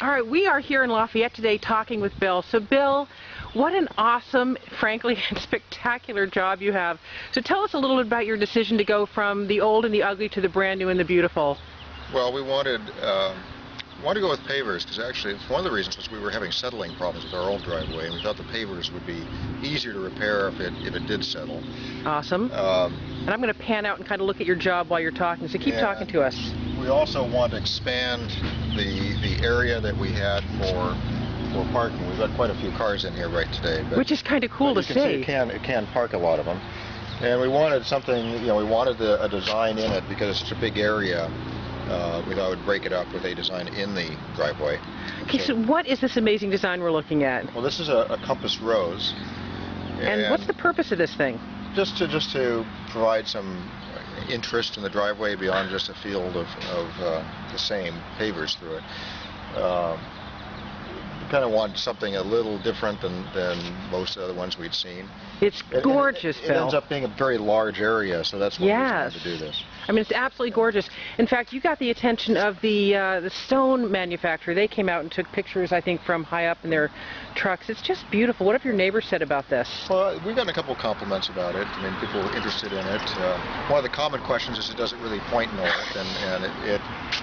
All right, we are here in Lafayette today talking with Bill. So Bill, what an awesome, frankly, spectacular job you have. So tell us a little bit about your decision to go from the old and the ugly to the brand new and the beautiful. Well, we wanted to go with pavers because actually one of the reasons was we were having settling problems with our old driveway, and we thought the pavers would be easier to repair if it did settle. Awesome. And I'm going to pan out and kind of look at your job while you're talking, so keep talking to us. We also want to expand the area that we had for parking. We've got quite a few cars in here right today. Which is kind of cool to see. It can park a lot of them. And we wanted something, we wanted a design in it because it's a big area. We thought I would break it up with a design in the driveway. Okay, so what is this amazing design we're looking at? Well, this is a compass rose. And what's the purpose of this thing? Just to provide some interest in the driveway beyond just a field of the same pavers through it. We kind of want something a little different than most of the other ones we'd seen. It's gorgeous, Bill. It ends up being a very large area, so that's why we wanted to do this. I mean, it's absolutely gorgeous. In fact, you got the attention of the stone manufacturer. They came out and took pictures, I think, from high up in their trucks. It's just beautiful. What have your neighbors said about this? Well, we've gotten a couple of compliments about it. I mean, people are interested in it. One of the common questions is, does it really point north? And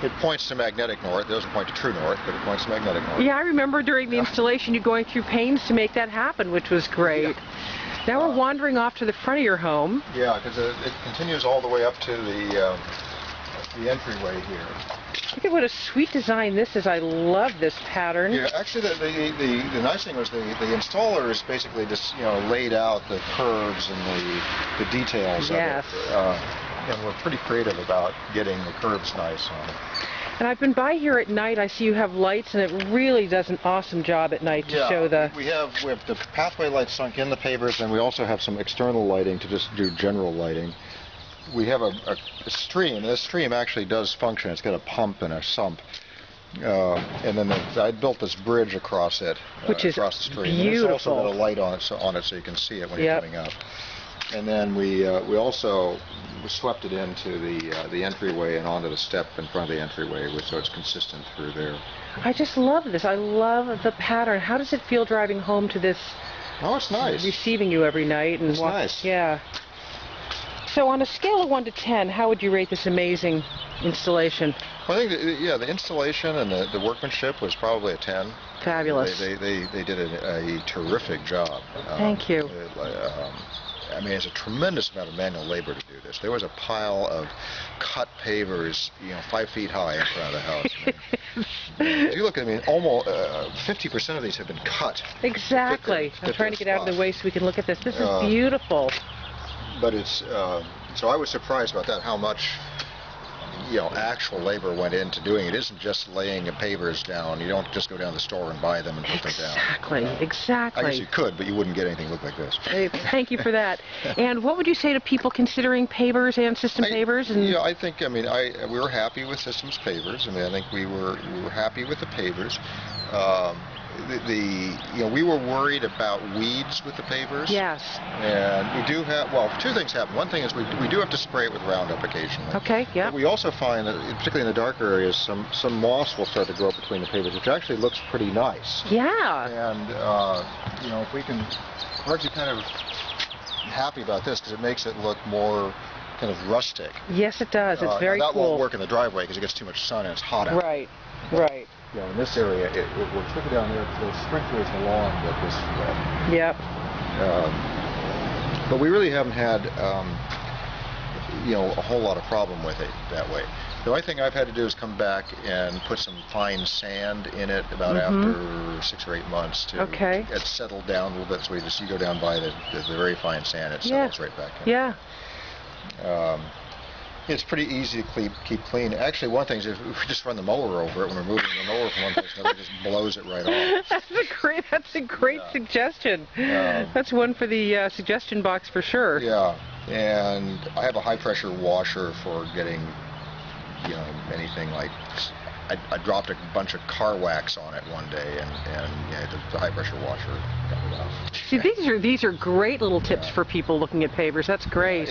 it points to magnetic north. It doesn't point to true north, but it points to magnetic north. Yeah, I remember during the installation you going through pains to make that happen, which was great. Yeah. Now we're wandering off to the front of your home. Yeah, because it continues all the way up to the entryway here. Look at what a sweet design this is. I love this pattern. Yeah, actually the nice thing was the installer is basically just laid out the curves and the details of it. And we're pretty creative about getting the curves nice on it. And I've been by here at night. I see you have lights, and it really does an awesome job at night to show the... We have the pathway lights sunk in the pavers, and we also have some external lighting to just do general lighting. We have a stream. This stream actually does function. It's got a pump and a sump. And then I built this bridge across it, which is across the stream. Beautiful. And it's also got a light on it so you can see it when you're coming up. And then we also swept it into the entryway and onto the step in front of the entryway, so it's consistent through there. I just love this. I love the pattern. How does it feel driving home to this? Oh, it's nice. Receiving you every night and it's nice. Yeah. So on a scale of 1 to 10, how would you rate this amazing installation? Well, I think the installation and the workmanship was probably a 10. Fabulous. They did a terrific job. Thank you. I mean, it's a tremendous amount of manual labor to do this. There was a pile of cut pavers, 5 feet high in front of the house. If you look at, almost 50% of these have been cut. Exactly. I'm trying to get out of the way so we can look at this. This is beautiful. But it's so I was surprised about that, how much actual labor went into doing it. It isn't just laying the pavers down. You don't just go down to the store and buy them and put them down. Exactly. I guess you could, but you wouldn't get anything look like this. Thank you for that. And what would you say to people considering pavers and system pavers? And I think we were happy with systems pavers. I think we were happy with the pavers. We were worried about weeds with the pavers. Yes. And we do have, two things happen. One thing is we do have to spray it with Roundup occasionally. Okay, yeah. But we also find that, particularly in the darker areas, some moss will start to grow up between the pavers, which actually looks pretty nice. Yeah. And, if we can, we're actually kind of happy about this because it makes it look more kind of rustic. Yes, it does. It's very cool. That won't work in the driveway because it gets too much sun and it's hot out. Right. In this area, it will trickle down there to the sprinklers along this way. Yep. But we really haven't had, a whole lot of problem with it that way. The only thing I've had to do is come back and put some fine sand in it about after 6 or 8 months to get it settled down a little bit. So you go down by the very fine sand, it settles right back in. Yeah. It's pretty easy to keep clean. Actually, one thing is if we just run the mower over it when we're moving the mower from one place to another, it just blows it right off. That's a great suggestion. That's one for the suggestion box for sure. Yeah, and I have a high pressure washer for getting, anything like I dropped a bunch of car wax on it one day, and yeah, the high pressure washer got it off. See, these are great little tips for people looking at pavers. That's great.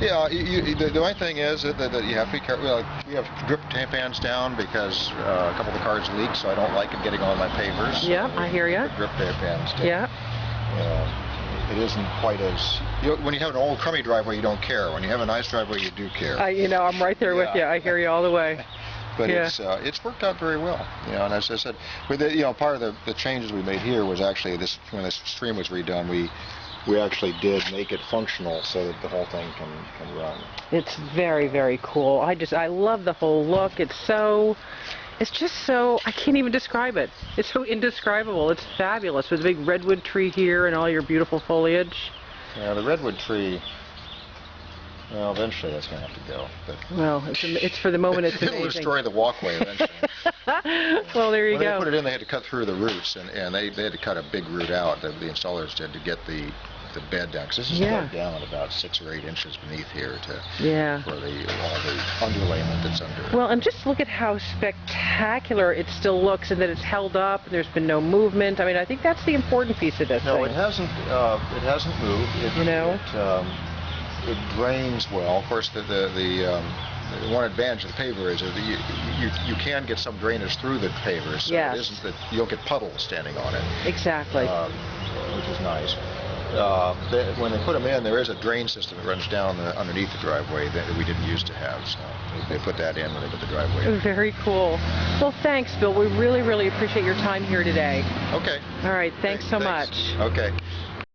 The only thing is that you have to be careful. We have drip pans down because a couple of the cars leak, so I don't like it getting on my pavers. Yeah, I hear you. Drip pans down. Yeah. It isn't quite as, when you have an old crummy driveway, you don't care. When you have a nice driveway, you do care. I'm right there with you. I hear you all the way. But it's worked out very well. And as I said, with part of the changes we made here was actually when this stream was redone, we actually did make it functional so that the whole thing can run. It's very, very cool. I love the whole look. It's just so, I can't even describe it. It's so indescribable. It's fabulous with a big redwood tree here and all your beautiful foliage. Yeah, the redwood tree, well, eventually that's going to have to go. But well, it's for the moment, it's amazing. It'll destroy the walkway eventually. Well, there you go. When they put it in, they had to cut through the roots, and they had to cut a big root out. The installers did to get the bed down, because this is down about 6 or 8 inches beneath here for all the underlayment that's under. Well, and just look at how spectacular it still looks, and that it's held up, and there's been no movement. I mean, I think that's the important piece of this thing. No, it hasn't. It hasn't moved. It drains well. Of course, the one advantage of the paver is that you can get some drainage through the pavers. So it isn't that you don't get puddles standing on it. Exactly. Which is nice. When they put them in, there is a drain system that runs down underneath the driveway that we didn't used to have. So they put that in when they put the driveway in. Very cool. Well, thanks, Bill. We really, really appreciate your time here today. Okay. All right. Thanks so much. Okay.